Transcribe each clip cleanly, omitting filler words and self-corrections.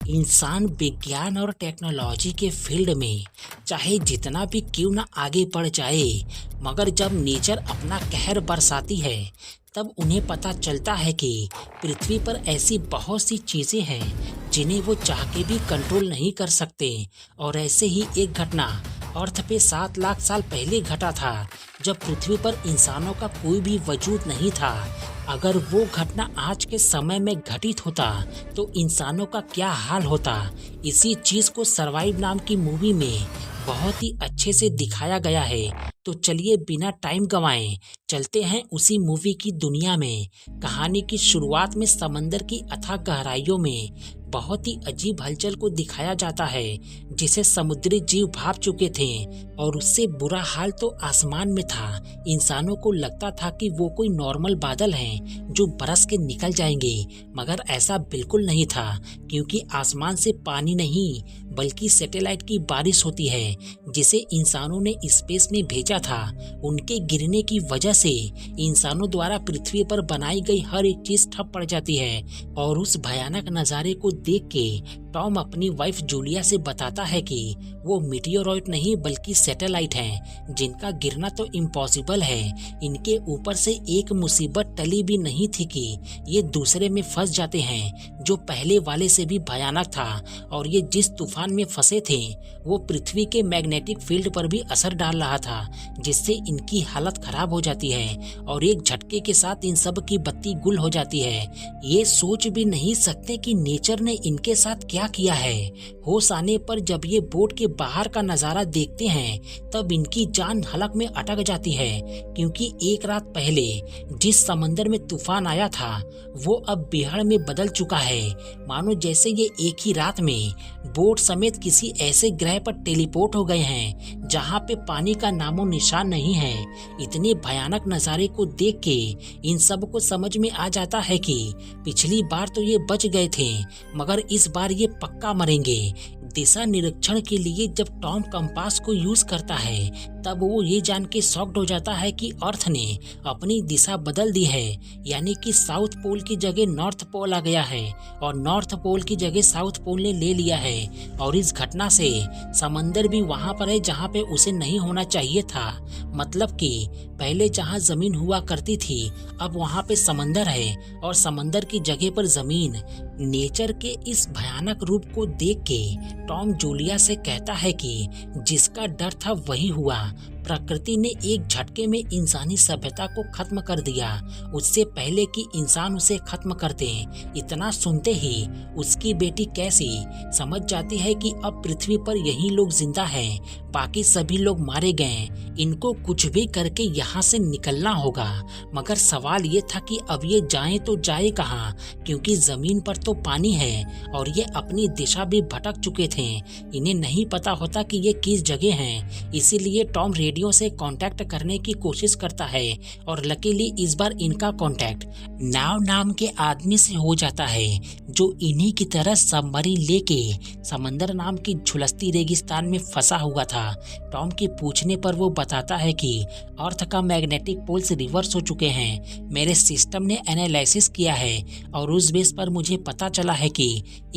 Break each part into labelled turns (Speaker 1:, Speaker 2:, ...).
Speaker 1: इंसान विज्ञान और टेक्नोलॉजी के फील्ड में चाहे जितना भी क्यों ना आगे बढ़ जाए, मगर जब नेचर अपना कहर बरसाती है तब उन्हें पता चलता है कि पृथ्वी पर ऐसी बहुत सी चीज़ें हैं जिन्हें वो चाह के भी कंट्रोल नहीं कर सकते। और ऐसे ही एक घटना अर्थ पे 7 लाख साल पहले घटा था, जब पृथ्वी पर इंसानों का कोई भी वजूद नहीं था। अगर वो घटना आज के समय में घटित होता तो इंसानों का क्या हाल होता, इसी चीज़ को सरवाइव नाम की मूवी में बहुत ही अच्छे से दिखाया गया है। तो चलिए बिना टाइम गंवाए चलते हैं उसी मूवी की दुनिया में। कहानी की शुरुआत में समंदर की अथाह गहराइयों में बहुत ही अजीब हलचल को दिखाया जाता है, जिसे समुद्री जीव भाप चुके थे। और उससे बुरा हाल तो आसमान में था। इंसानों को लगता था कि वो कोई नॉर्मल बादल हैं जो बरस के निकल जाएंगे, मगर ऐसा बिल्कुल नहीं था, क्योंकि आसमान से पानी नहीं बल्कि सैटेलाइट की बारिश होती है, जिसे इंसानों ने स्पेस में भेजा था। उनके गिरने की वजह से इंसानों द्वारा पृथ्वी पर बनाई गई हर एक चीज ठप पड़ जाती है। और उस भयानक नज़ारे को देख के टॉम अपनी वाइफ जूलिया से बताता है कि वो मीटियोरॉइड नहीं बल्कि सैटेलाइट हैं, जिनका गिरना तो इम्पॉसिबल है। इनके ऊपर से एक मुसीबत टली भी नहीं थी कि ये दूसरे में फंस जाते हैं, जो पहले वाले से भी भयानक था। और ये जिस तूफान में फंसे थे वो पृथ्वी के मैग्नेटिक फील्ड पर भी असर डाल रहा था, जिससे इनकी हालत खराब हो जाती है और एक झटके के साथ इन सब की बत्ती गुल हो जाती है। ये सोच भी नहीं सकते कि नेचर ने इनके साथ क्या किया है। होश आने पर जब ये बोट के बाहर का नजारा देखते हैं तब इनकी जान हलक में अटक जाती है, क्योंकि एक रात पहले जिस समंदर में तूफान आया था वो अब बिहड़ में बदल चुका है। मानो जैसे ये एक ही रात में बोट समेत किसी ऐसे ग्रह पर टेलीपोर्ट हो गए हैं जहाँ पे पानी का नामो निशान नहीं है। इतने भयानक नज़ारे को देख के इन सब को समझ में आ जाता है कि पिछली बार तो ये बच गए थे, मगर इस बार ये पक्का मरेंगे। दिशा निरीक्षण के लिए जब टॉम कंपास को यूज करता है तब वो ये जान के शॉक्ड हो जाता है कि अर्थ ने अपनी दिशा बदल दी है, यानी कि साउथ पोल की जगह नॉर्थ पोल आ गया है और नॉर्थ पोल की जगह साउथ पोल ने ले लिया है। और इस घटना से समंदर भी वहां पर है जहां पे उसे नहीं होना चाहिए था। मतलब कि पहले जहां जमीन हुआ करती थी अब वहां पे समंदर है और समंदर की जगह पर जमीन। नेचर के इस भयानक रूप को देख के टॉम जूलिया से कहता है कि जिसका डर था वही हुआ। प्रकृति ने एक झटके में इंसानी सभ्यता को खत्म कर दिया, उससे पहले कि इंसान उसे खत्म कर दे। इतना सुनते ही उसकी बेटी कैसी समझ जाती है कि अब पृथ्वी पर यही लोग जिंदा हैं, बाकी सभी लोग मारे गए। इनको कुछ भी करके यहाँ से निकलना होगा। मगर सवाल ये था कि अब ये जाएं तो जाए कहाँ, क्योंकि जमीन पर तो पानी है और ये अपनी दिशा भी भटक चुके थे। इन्हें नहीं पता होता कि ये किस जगह हैं। इसीलिए टॉम रेडियो से कांटेक्ट करने की कोशिश करता है और लकीली इस बार इनका कांटेक्ट नाव नाम के आदमी से हो जाता है, जो इन्हीं की तरह सबमरीन लेके समंदर नाम की झुलसती रेगिस्तान में फंसा हुआ था। टॉम के पूछने पर वो बताता है कि अर्थ का मैग्नेटिक पोल्स रिवर्स हो चुके हैं। मेरे सिस्टम ने एनालिसिस किया है और उस बेस पर मुझे पता चला है कि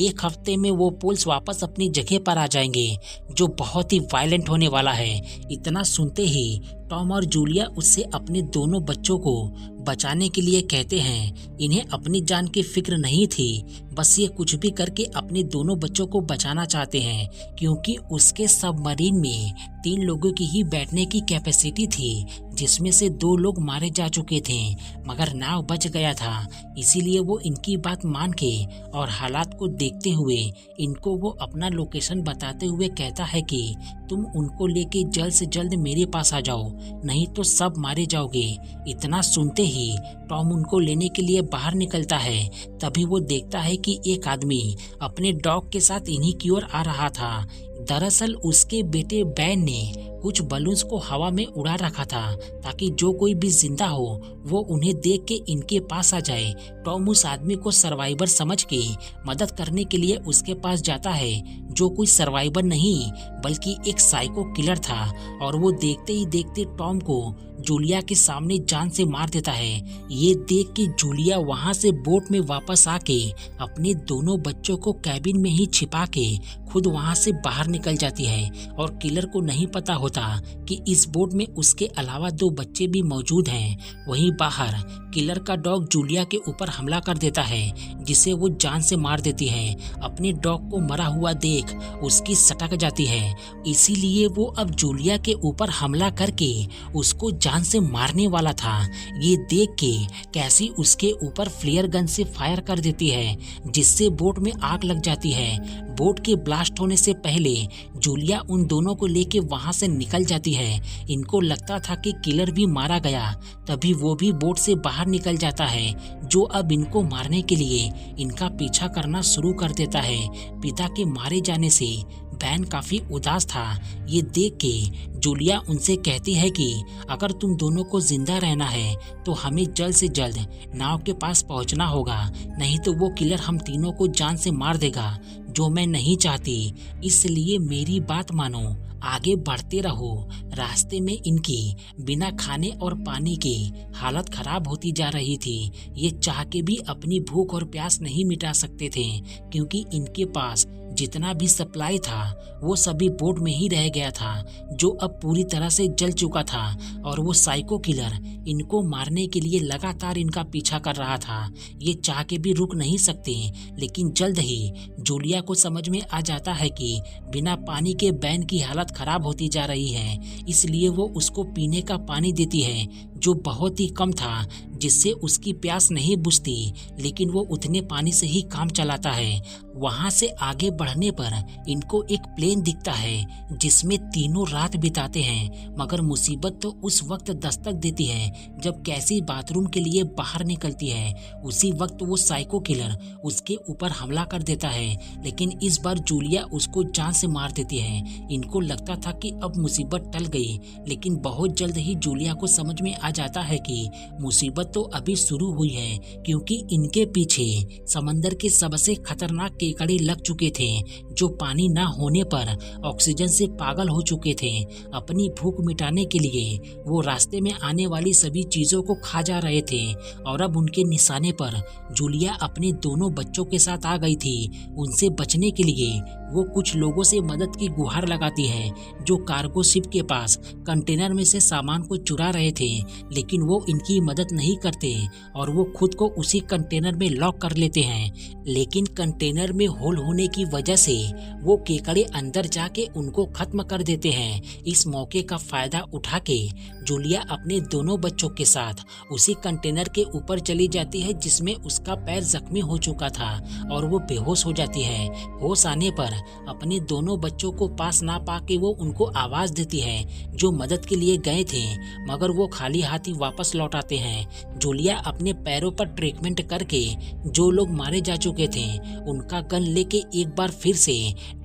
Speaker 1: 1 हफ्ते में वो पोल्स वापस अपनी जगह पर आ जाएंगे, जो बहुत ही वायलेंट होने वाला है। इतना सुनते ही टॉम और जूलिया उससे अपने दोनों बच्चों को बचाने के लिए कहते हैं। इन्हें अपनी जान की फिक्र नहीं थी, बस ये कुछ भी करके अपने दोनों बच्चों को बचाना चाहते हैं, क्योंकि उसके सबमरीन में 3 लोगों की ही बैठने की कैपेसिटी थी, जिसमें से 2 लोग मारे जा चुके थे, मगर नाव बच गया था। इसीलिए वो इनकी बात मान के और हालात को देखते हुए इनको वो अपना लोकेशन बताते हुए कहता है कि तुम उनको लेके जल्द से जल्द मेरे पास आ जाओ, नहीं तो सब मारे जाओगे। इतना सुनते ही टॉम उनको लेने के लिए बाहर निकलता है। तभी वो देखता है कि एक आदमी अपने डॉग के साथ इन्हीं की ओर आ रहा था। दरअसल उसके बेटे बैन ने कुछ बलून्स को हवा में उड़ा रखा था ताकि जो कोई भी जिंदा हो वो उन्हें देख के इनके पास आ जाए। टॉम उस आदमी को सर्वाइवर समझ के मदद करने के लिए उसके पास जाता है, जो कोई सर्वाइवर नहीं बल्कि एक साइको किलर था, और वो देखते ही देखते टॉम को जूलिया के सामने जान से मार देता है। ये देख के जूलिया वहां से बोट में वापस आके अपने दोनों बच्चों को कैबिन में ही छिपा के खुद वहां से बाहर निकल जाती है, और किलर को नहीं पता होता कि इस बोट में उसके अलावा 2 बच्चे भी मौजूद हैं। वहीं बाहर किलर का डॉग जूलिया के ऊपर हमला कर देता है, जिसे वो जान से मार देती है। अपने डॉग को मरा हुआ देख उसकी सटक जाती है, इसीलिए वो अब जूलिया के ऊपर हमला करके उसको जान से मारने वाला था। ये देख के कैसी उसके ऊपर फ्लेयर गन से फायर कर देती है, जिससे बोट में आग लग जाती है। बोट के ब्लास्ट होने से पहले जूलिया उन दोनों को लेके वहां से निकल जाती है। इनको लगता था कि किलर भी मारा गया, तभी वो भी बोट से बाहर निकल जाता है, जो अब इनको मारने के लिए इनका पीछा करना शुरू कर देता है। पिता के मारे जाने से बैन काफी उदास था। ये देख के जूलिया उनसे कहती है कि अगर तुम दोनों को जिंदा रहना है तो हमें जल्द से जल्द नाव के पास पहुंचना होगा, नहीं तो वो किलर हम तीनों को जान से मार देगा, जो मैं नहीं चाहती। इसलिए मेरी बात मानो, आगे बढ़ते रहो। रास्ते में इनकी बिना खाने और पानी की हालत खराब होती जा रही थी। ये चाह के भी अपनी भूख और प्यास नहीं मिटा सकते थे, क्योंकि इनके पास जितना भी सप्लाई था वो सभी बोट में ही रह गया था, जो अब पूरी तरह से जल चुका था। और वो साइको किलर इनको मारने के लिए लगातार इनका पीछा कर रहा था। ये चाह के भी रुक नहीं सकते, लेकिन जल्द ही जूलिया को समझ में आ जाता है कि बिना पानी के बैन की हालत खराब होती जा रही है। इसलिए वो उसको पीने का पानी देती है, जो बहुत ही कम था, जिससे उसकी प्यास नहीं बुझती, लेकिन वो उतने पानी से ही काम चलाता है। वहां से आगे बढ़ने पर इनको एक प्लेन दिखता है, जिसमें तीनों रात बिताते हैं। मगर मुसीबत तो उस वक्त दस्तक देती है जब कैसी बाथरूम के लिए बाहर निकलती है। उसी वक्त वो साइको किलर उसके ऊपर हमला कर देता है, लेकिन इस बार जूलिया उसको जान से मार देती है। इनको लगता था कि अब मुसीबत टल गई, लेकिन बहुत जल्द ही जूलिया को समझ में आ जाता है कि मुसीबत तो अभी शुरू हुई है, क्योंकि इनके पीछे समंदर के सबसे खतरनाक केकड़े लग चुके थे, जो पानी ना होने पर ऑक्सीजन से पागल हो चुके थे। अपनी भूख मिटाने के लिए वो रास्ते में आने वाली सभी चीजों को खा जा रहे थे, और अब उनके निशाने पर जूलिया अपने दोनों बच्चों के साथ आ गई थी। उनसे बचने के लिए वो कुछ लोगों से मदद की गुहार लगाती है, जो कार्गो शिप के पास कंटेनर में से सामान को चुरा रहे थे, लेकिन वो इनकी मदद नहीं करते और वो खुद को उसी कंटेनर में लॉक कर लेते हैं। लेकिन कंटेनर में होल होने की वजह से वो केकड़े अंदर जाके उनको खत्म कर देते हैं। इस मौके का फायदा उठा के जूलिया अपने दोनों बच्चों के साथ उसी कंटेनर के ऊपर चली जाती है, जिसमें उसका पैर जख्मी हो चुका था, और वो बेहोश हो जाती है। होश आने पर अपने दोनों बच्चों को पास ना पाके वो उनको आवाज देती है, जो मदद के लिए गए थे, मगर वो खाली हाथ ही वापस लौट आते हैं। जूलिया अपने पैरों पर ट्रीटमेंट करके जो लोग मारे जा चुके थे उनका गन लेके एक बार फिर से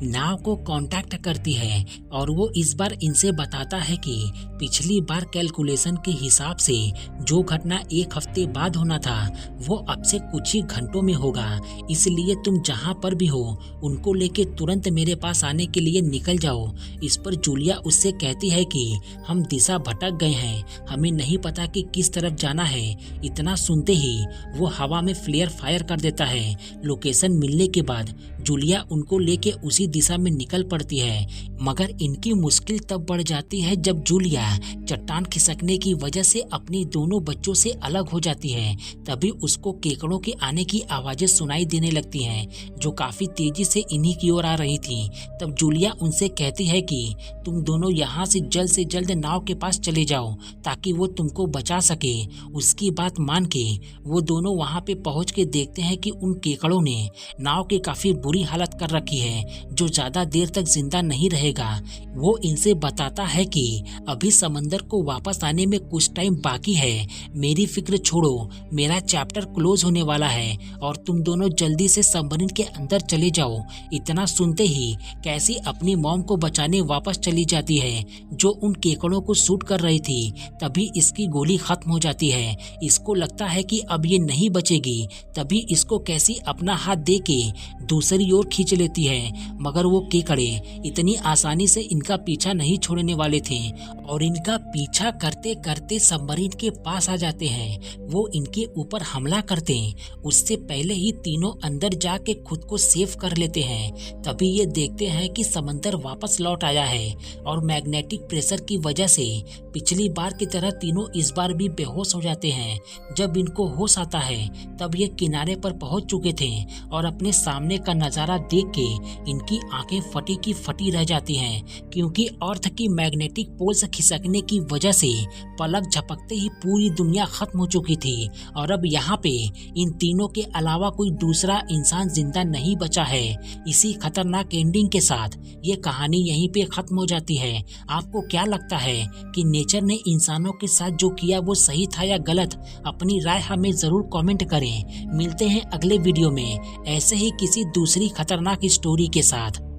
Speaker 1: नाव को कांटेक्ट करती है, और वो इस बार इनसे बताता है कि पिछली बार कैलकुलेशन के हिसाब से जो घटना 1 हफ्ते बाद होना था वो अब से कुछ ही घंटों में होगा। इसलिए तुम जहां पर भी हो उनको लेके तुरंत मेरे पास आने के लिए निकल जाओ। इस पर जूलिया उससे कहती है कि हम दिशा भटक गए हैं, हमें नहीं पता कि किस तरफ जाना है। इतना सुनते ही वो हवा में फ्लेयर फायर कर देता है। लोकेशन मिलने के बाद जूलिया उनको लेके उसी दिशा में निकल पड़ती है, मगर इनकी मुश्किल तब बढ़ जाती है जब जूलिया चट्टान खिसकने की वजह से अपने दोनों बच्चों से अलग हो जाती है। तभी उसको केकड़ों के आने की आवाजें सुनाई देने लगती हैं, जो काफी तेजी से इन्हीं की ओर आ रही थी। तब जूलिया उनसे कहती है कि तुम दोनों यहाँ से जल्द नाव के पास चले जाओ, ताकि वो तुमको बचा सके। उसकी बात मान के वो दोनों वहाँ पे पहुँच के देखते हैं कि उन केकड़ों ने नाव की काफी बुरी हालत कर रखी है, जो ज्यादा देर तक जिंदा नहीं रहेगा। वो इनसे बताता है कि अभी समंदर को वापस आने में कुछ टाइम बाकी है। मेरी फिक्र छोड़ो, मेरा चैप्टर क्लोज होने वाला है और तुम दोनों जल्दी से सबमरीन के अंदर चले जाओ। इतना सुनते ही कैसी अपनी मॉम को बचाने वापस चली जाती है जो उन केकड़ों को शूट कर रही थी। तभी इसकी गोली खत्म हो जाती है। इसको लगता है कि अब ये नहीं बचेगी। तभी इसको कैसी अपना हाथ दे के दूसरी ओर खींच लेती है, मगर वो केकड़े इतनी आसानी से इनका पीछा नहीं छोड़ने वाले थे और इनका पीछा करते करते सबमरीन के पास आ जाते हैं। वो इनके ऊपर हमला करते उससे पहले ही तीनों अंदर जाके खुद को सेव कर लेते हैं। तभी ये देखते हैं कि समंदर वापस लौट आया है और मैग्नेटिक प्रेशर की वजह से पिछली बार की तरह तीनों इस बार भी बेहोश हो जाते हैं। जब इनको होश आता है तब ये किनारे पर पहुंच चुके थे और अपने सामने का नज़ारा देख के इनकी आंखें फटी की फटी रह जाती हैं, क्योंकि अर्थ की मैग्नेटिक पोल से खिसकने की वजह से पलक झपकते ही पूरी दुनिया खत्म हो चुकी थी और अब यहाँ पे इन तीनों के अलावा कोई दूसरा इंसान जिंदा नहीं बचा है। इसी खतरनाक एंडिंग के साथ ये कहानी यहीं पे खत्म हो जाती है। आपको क्या लगता है कि नेचर ने इंसानों के साथ जो किया वो सही था या गलत? अपनी राय हमें जरूर कमेंट करें। मिलते हैं अगले वीडियो में ऐसे ही किसी दूसरी खतरनाक स्टोरी के साथ।